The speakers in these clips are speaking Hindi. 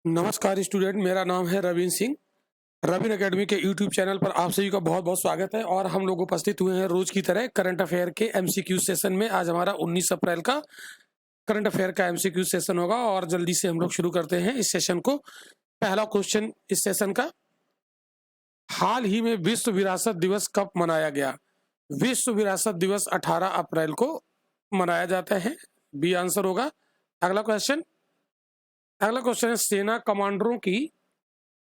नमस्कार स्टूडेंट, मेरा नाम है रवीन सिंह। रवीन एकेडमी के यूट्यूब चैनल पर आप सभी का बहुत बहुत स्वागत है और हम लोग उपस्थित हुए हैं रोज की तरह करंट अफेयर के एमसीक्यू सेशन में। आज हमारा 19 अप्रैल का करंट अफेयर का एमसीक्यू सेशन होगा और जल्दी से हम लोग शुरू करते हैं इस सेशन को। पहला क्वेश्चन इस सेशन का, हाल ही में विश्व विरासत दिवस कब मनाया गया? विश्व विरासत दिवस 18 अप्रैल को मनाया जाता है। बी आंसर होगा। अगला क्वेश्चन है,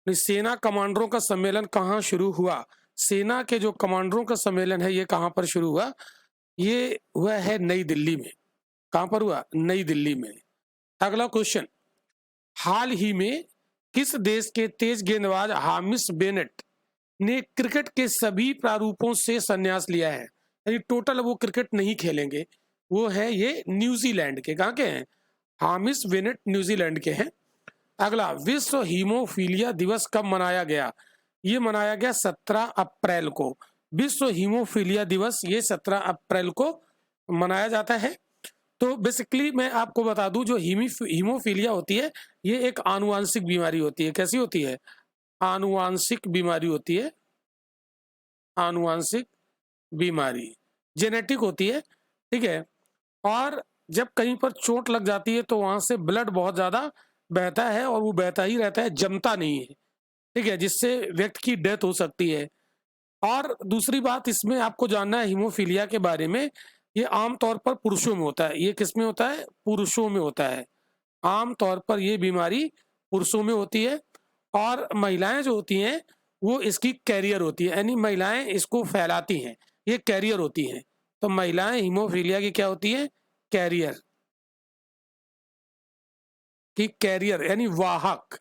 सेना कमांडरों का सम्मेलन कहाँ शुरू हुआ? सेना के जो कमांडरों का सम्मेलन है ये कहाँ पर शुरू हुआ? ये हुआ है नई दिल्ली में। कहाँ पर हुआ? नई दिल्ली में। अगला क्वेश्चन, हाल ही में किस देश के तेज गेंदबाज हामिस बेनेट ने क्रिकेट के सभी प्रारूपों से संन्यास लिया है? यानी टोटल वो क्रिकेट नहीं खेलेंगे। वो है ये न्यूजीलैंड के। कहाँ के हैं? हामिस बेनेट न्यूजीलैंड के हैं। अगला, विश्व हीमोफीलिया दिवस कब मनाया गया? ये मनाया गया 17 अप्रैल को। विश्व हीमोफीलिया दिवस ये 17 अप्रैल को मनाया जाता है। तो बेसिकली मैं आपको बता दूं, जो हीमोफीलिया होती है ये एक आनुवांशिक बीमारी होती है। कैसी होती है? आनुवांशिक बीमारी होती है। आनुवांशिक बीमारी जेनेटिक होती है, ठीक है। और जब कहीं पर चोट लग जाती है तो वहां से ब्लड बहुत ज्यादा बहता है और वो बहता ही रहता है, जमता नहीं है, ठीक है, जिससे व्यक्ति की डेथ हो सकती है। और दूसरी बात इसमें आपको जानना है हीमोफीलिया के बारे में, ये आमतौर पर पुरुषों में होता है। ये किस में होता है? पुरुषों में होता है। आमतौर पर ये बीमारी पुरुषों में होती है और महिलाएं जो होती हैं वो इसकी कैरियर होती है, यानी महिलाएं इसको फैलाती हैं, ये कैरियर होती हैं। तो महिलाएं हीमोफीलिया की क्या होती है? कैरियर की, कैरियर यानी वाहक,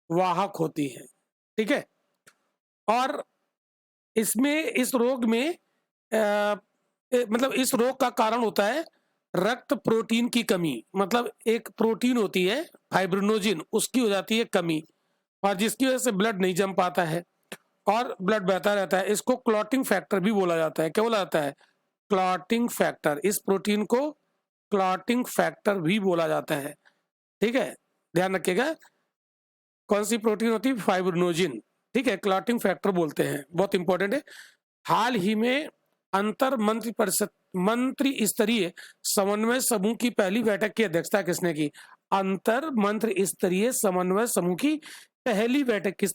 वाहक होती है, ठीक है। और इसमें इस रोग में मतलब इस रोग का कारण होता है रक्त प्रोटीन की कमी। मतलब एक प्रोटीन होती है फाइब्रिनोजिन, उसकी हो जाती है कमी और जिसकी वजह से ब्लड नहीं जम पाता है और ब्लड बहता रहता है। इसको क्लॉटिंग फैक्टर भी बोला जाता है। क्या बोला जाता है? Clotting factor. इस प्रोटीन को क्लॉटिंग फैक्टर भी बोला जाता है, ठीक है। ध्यान रखिएगा, कौन सी प्रोटीन होती है? फाइब्रिनोजिन, ठीक है, क्लॉटिंग फैक्टर बोलते हैं, बहुत इंपॉर्टेंट है। हाल ही में अंतर मंत्री परिषद मंत्री स्तरीय समन्वय समूह की पहली बैठक की अध्यक्षता किसने की? अंतर मंत्री स्तरीय समन्वय समूह की पहली बैठक की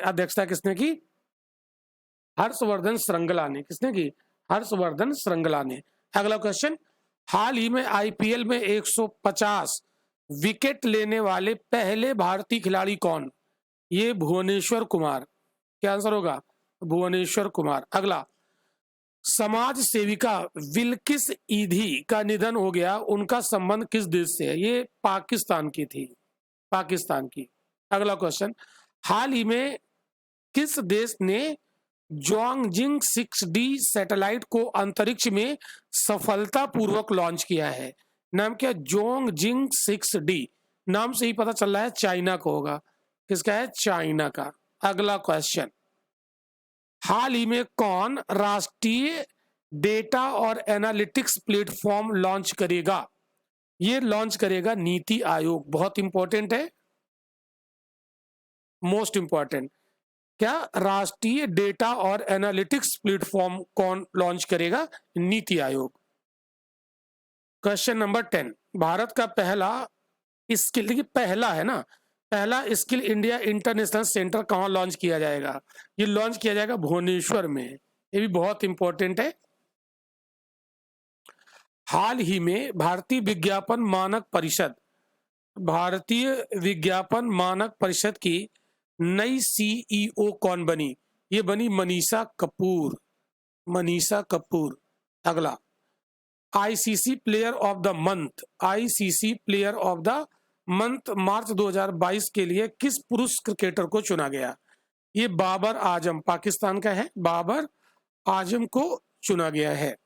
अध्यक्षता किसने की? हर्षवर्धन श्रृंगला ने। किसने की? हर्षवर्धन श्रृंगला ने। अगला क्वेश्चन, हाल ही में आईपीएल में 150 विकेट लेने वाले पहले भारतीय खिलाड़ी कौन? ये भुवनेश्वर कुमार। क्या आंसर होगा? भुवनेश्वर कुमार। अगला, समाज सेविका विल्किस ईधी का निधन हो गया, उनका संबंध किस देश से है? ये पाकिस्तान की थी, पाकिस्तान की। अगला क्वेश्चन, हाल ही में किस देश ने जोंगजिंग 6D सैटेलाइट को अंतरिक्ष में सफलतापूर्वक लॉन्च किया है? नाम क्या? जोंगजिंग 6D। नाम से ही पता चल रहा है चाइना को होगा। किसका है? चाइना का। अगला क्वेश्चन, हाल ही में कौन राष्ट्रीय डेटा और एनालिटिक्स प्लेटफॉर्म लॉन्च करेगा? ये लॉन्च करेगा नीति आयोग। बहुत इंपॉर्टेंट है, मोस्ट इंपॉर्टेंट। क्या राष्ट्रीय डेटा और एनालिटिक्स प्लेटफॉर्म कौन लॉन्च करेगा? नीति आयोग। क्वेश्चन नंबर 10, भारत का पहला स्किल, देखिए पहला है ना, पहला स्किल इंडिया इंटरनेशनल सेंटर कहाँ लॉन्च किया जाएगा? ये लॉन्च किया जाएगा भुवनेश्वर में। ये भी बहुत इंपॉर्टेंट है। हाल ही में भारतीय विज्ञापन मानक परिषद की नई सीईओ कौन बनी? ये बनी मनीषा कपूर। मनीषा कपूर। अगला, ICC player of the month, ICC player of the month March 2022 के लिए किस पुरुष क्रिकेटर को चुना गया? ये बाबर आजम, पाकिस्तान का है, बाबर आजम को चुना गया है।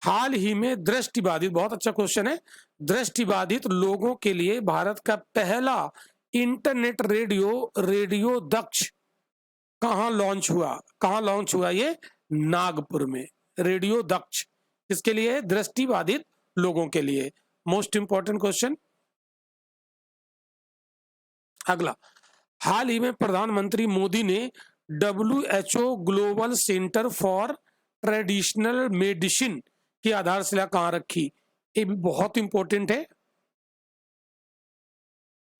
हाल ही में दृष्टिबाधित, बहुत अच्छा क्वेश्चन है, दृष्टिबाधित लोगों के लिए भारत का पहला इंटरनेट रेडियो दक्ष कहाँ लॉन्च हुआ? कहाँ लॉन्च हुआ? ये नागपुर में। रेडियो दक्ष किसके लिए? दृष्टिबाधित लोगों के लिए। Most important question. अगला, हाल ही में प्रधानमंत्री मोदी ने WHO global centre for traditional medicine की आधारशिला कहाँ रखी? ये भी बहुत इंपॉर्टेंट है।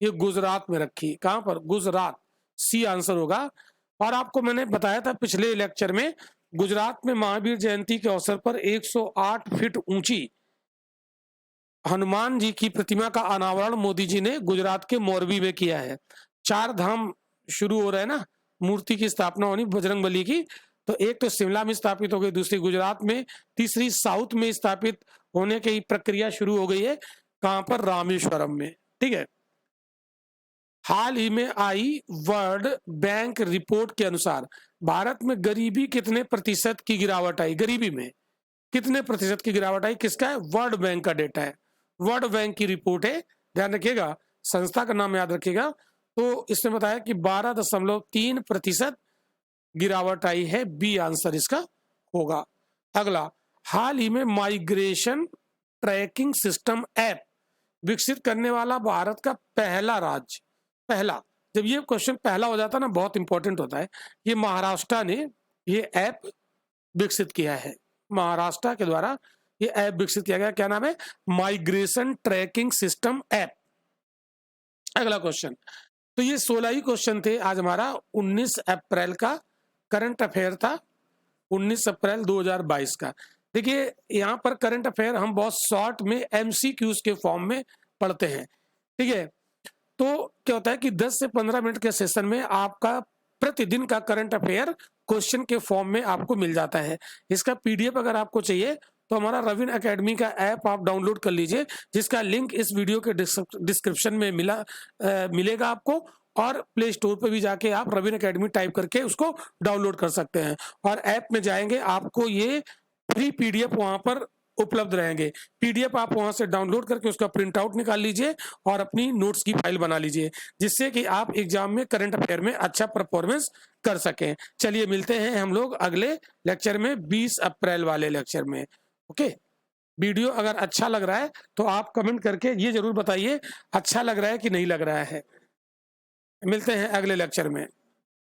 ये गुजरात में रखी। कहां पर? गुजरात। सी आंसर होगा। और आपको मैंने बताया था पिछले लेक्चर में, गुजरात में महावीर जयंती के अवसर पर 108 फीट ऊंची हनुमान जी की प्रतिमा का अनावरण मोदी जी ने गुजरात के मोरबी में किया है। 4 धाम शुरू हो रहे हैं ना, मूर्ति की स्थापना होनी बजरंगबली की। तो एक तो शिमला में स्थापित हो गई, दूसरी गुजरात में, तीसरी साउथ में स्थापित होने की प्रक्रिया शुरू हो गई है। कहां पर? रामेश्वरम में। ठीक है। हाल ही में आई वर्ल्ड बैंक रिपोर्ट के अनुसार भारत में गरीबी कितने प्रतिशत की गिरावट आई? गरीबी में कितने प्रतिशत की गिरावट आई? किसका है? वर्ल्ड बैंक का डेटा है। वर्ल्ड बैंक की रिपोर्ट है, ध्यान रखिएगा, संस्था का नाम याद रखिएगा। तो इसने बताया कि 12.3% गिरावट आई है। बी आंसर इसका होगा। अगला, हाल ही में माइग्रेशन ट्रैकिंग सिस्टम ऐप विकसित करने वाला भारत का पहला राज्य, पहला, जब ये क्वेश्चन पहला हो जाता है ना, बहुत इंपॉर्टेंट होता है। ये महाराष्ट्र ने ये ऐप विकसित किया है। महाराष्ट्र के द्वारा ये ऐप विकसित किया गया। क्या नाम है? Migration tracking system app. अगला क्वेश्चन, तो ये 16 ही क्वेश्चन थे आज हमारा। 19 अप्रैल का करंट अफेयर था, 19 अप्रैल 2022 का। देखिए यहाँ पर करंट अफेयर हम बहुत शॉर्ट में MCQs के फॉर्म में पढ़ते हैं। ठीक है। तो क्या होता है कि 10 से 15 मिनट के सेशन में आपका प्रतिदिन का करंट अफेयर क्वेश्चन के फॉर्म में आपको मिल जाता है। इसका PDF अगर आपको चाहिए तो हमारा रविन एकेडमी का ऐप आप डाउनलोड कर लीजिए, जिसका लिंक इस वीडियो के डिस्क्रिप्शन में मिलेगा आपको। और प्ले स्टोर पर भी जाके आप रविन एकेडमी टाइप करके उसको डाउनलोड कर सकते हैं। और ऐप में जाएंगे, आपको ये फ्री PDF वहां पर उपलब्ध रहेंगे। PDF आप वहां से डाउनलोड करके उसका प्रिंट आउट निकाल लीजिए और अपनी नोट्स की फाइल बना लीजिए, जिससे कि आप एग्जाम में करंट अफेयर में अच्छा परफॉर्मेंस कर सकें। चलिए मिलते हैं हम लोग अगले लेक्चर में, 20 अप्रैल वाले लेक्चर में। ओके। वीडियो अगर अच्छा लग रहा है तो आप कमेंट करके ये जरूर बताइए अच्छा लग रहा है कि नहीं लग रहा है। मिलते हैं अगले लेक्चर में।